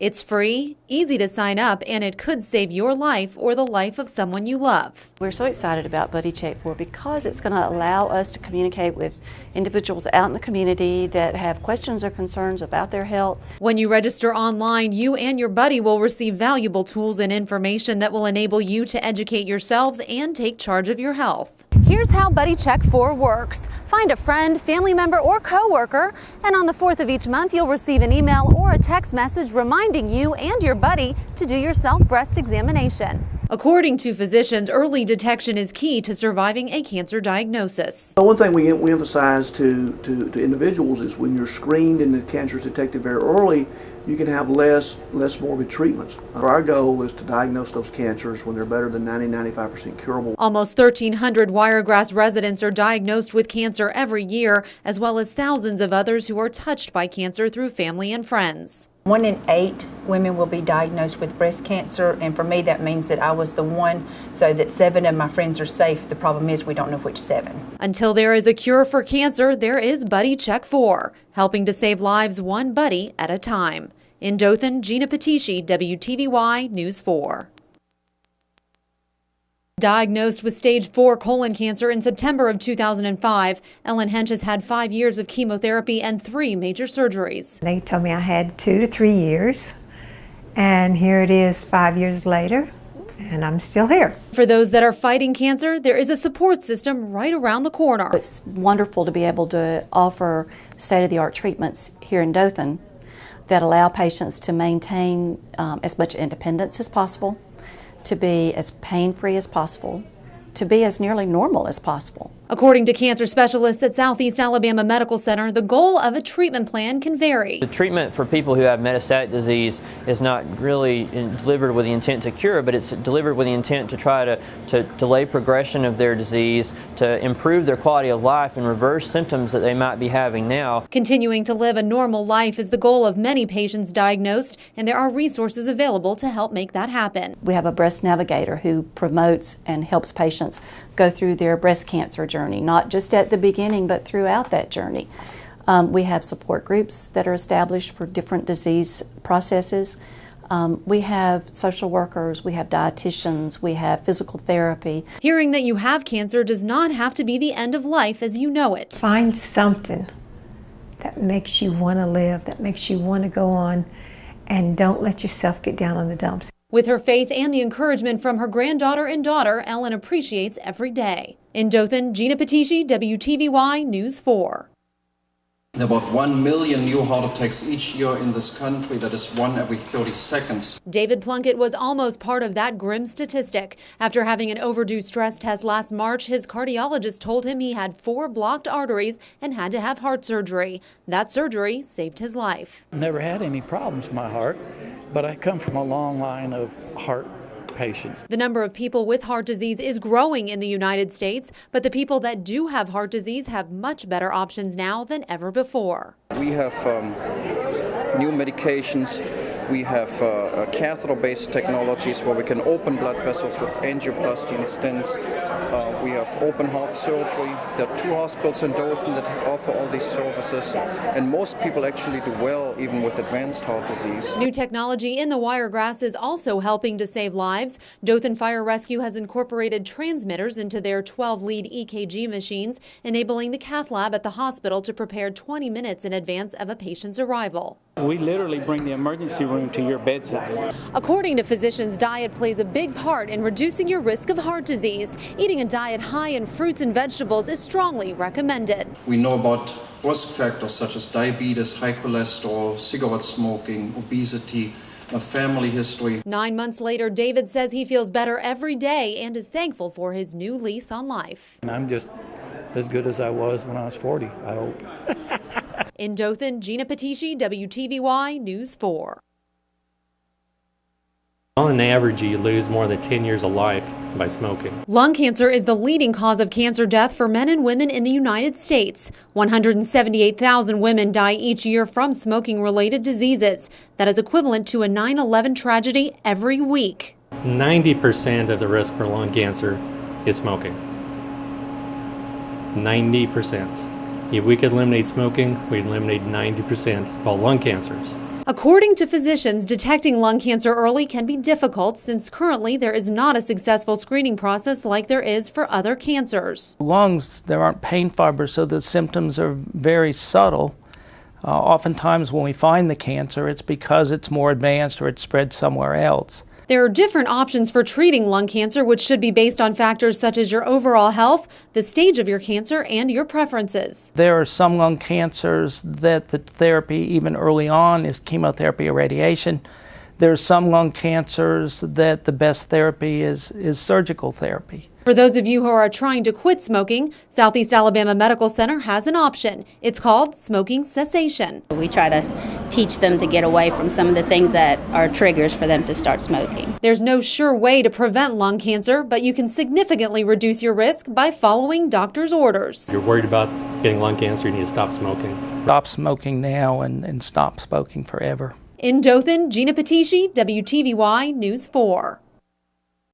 It's free, easy to sign up, and it could save your life or the life of someone you love. We're so excited about Buddy Check 4 because it's going to allow us to communicate with individuals out in the community that have questions or concerns about their health. When you register online, you and your buddy will receive valuable tools and information that will enable you to educate yourselves and take charge of your health. Here's how Buddy Check 4 works. Find a friend, family member, or coworker, and on the 4th of each month, you'll receive an email or a text message reminding you and your buddy to do your self-breast examination. According to physicians, early detection is key to surviving a cancer diagnosis. One thing we emphasize to individuals is when you're screened and the cancer is detected very early, you can have less morbid treatments. Our goal is to diagnose those cancers when they're better than 90–95% curable. Almost 1,300 Wiregrass residents are diagnosed with cancer every year, as well as thousands of others who are touched by cancer through family and friends. 1 in 8 women will be diagnosed with breast cancer, and for me that means that I was the one, so that 7 of my friends are safe. The problem is we don't know which 7. Until there is a cure for cancer, there is Buddy Check 4, helping to save lives one buddy at a time. In Dothan, Gina Pitisci, WTVY News 4. Diagnosed with stage 4 colon cancer in September of 2005, Ellen Hench has had 5 years of chemotherapy and 3 major surgeries. They told me I had 2 to 3 years, and here it is 5 years later, and I'm still here. For those that are fighting cancer, there is a support system right around the corner. It's wonderful to be able to offer state-of-the-art treatments here in Dothan that allow patients to maintain as much independence as possible, to be as pain-free as possible, to be as nearly normal as possible. According to cancer specialists at Southeast Alabama Medical Center, the goal of a treatment plan can vary. The treatment for people who have metastatic disease is not really delivered with the intent to cure, but it's delivered with the intent to try to delay progression of their disease, to improve their quality of life and reverse symptoms that they might be having now. Continuing to live a normal life is the goal of many patients diagnosed, and there are resources available to help make that happen. We have a breast navigator who promotes and helps patients go through their breast cancer journey, not just at the beginning, but throughout that journey. We have support groups that are established for different disease processes. We have social workers, we have dietitians, we have physical therapy. Hearing that you have cancer does not have to be the end of life as you know it. Find something that makes you want to live, that makes you want to go on, and don't let yourself get down on the dumps. With her faith and the encouragement from her granddaughter and daughter, Ellen appreciates every day. In Dothan, Gina Pitisci, WTVY News 4. There are about 1 million new heart attacks each year in this country. That is 1 every 30 seconds. David Plunkett was almost part of that grim statistic. After having an overdue stress test last March, his cardiologist told him he had 4 blocked arteries and had to have heart surgery. That surgery saved his life. Never had any problems with my heart, but I come from a long line of heart patients. The number of people with heart disease is growing in the United States, but the people that do have heart disease have much better options now than ever before. We have new medications. We have catheter-based technologies where we can open blood vessels with angioplasty and stents. We have open heart surgery. There are 2 hospitals in Dothan that offer all these services, and most people actually do well even with advanced heart disease. New technology in the Wiregrass is also helping to save lives. Dothan Fire Rescue has incorporated transmitters into their 12-lead EKG machines, enabling the cath lab at the hospital to prepare 20 minutes in advance of a patient's arrival. We literally bring the emergency room to your bedside. According to physicians, diet plays a big part in reducing your risk of heart disease. Eating a diet high in fruits and vegetables is strongly recommended. We know about risk factors such as diabetes, high cholesterol, cigarette smoking, obesity, a family history. 9 months later, David says he feels better every day and is thankful for his new lease on life. And I'm just as good as I was when I was 40, I hope. In Dothan, Gina Pitisci, WTVY News 4. On average, you lose more than 10 years of life by smoking. Lung cancer is the leading cause of cancer death for men and women in the United States. 178,000 women die each year from smoking-related diseases. That is equivalent to a 9/11 tragedy every week. 90% of the risk for lung cancer is smoking. 90%. If we could eliminate smoking, we'd eliminate 90% of all lung cancers. According to physicians, detecting lung cancer early can be difficult since currently there is not a successful screening process like there is for other cancers. Lungs, there aren't pain fibers, so the symptoms are very subtle. Oftentimes when we find the cancer, it's because it's more advanced or it's spread somewhere else. There are different options for treating lung cancer, which should be based on factors such as your overall health, the stage of your cancer, and your preferences. There are some lung cancers that the therapy, even early on, is chemotherapy or radiation. There are some lung cancers that the best therapy is surgical therapy. For those of you who are trying to quit smoking, Southeast Alabama Medical Center has an option. It's called smoking cessation. We try to teach them to get away from some of the things that are triggers for them to start smoking. There's no sure way to prevent lung cancer, but you can significantly reduce your risk by following doctor's orders. You're worried about getting lung cancer, you need to stop smoking. Stop smoking now and stop smoking forever. In Dothan, Gina Pitisci, WTVY News 4.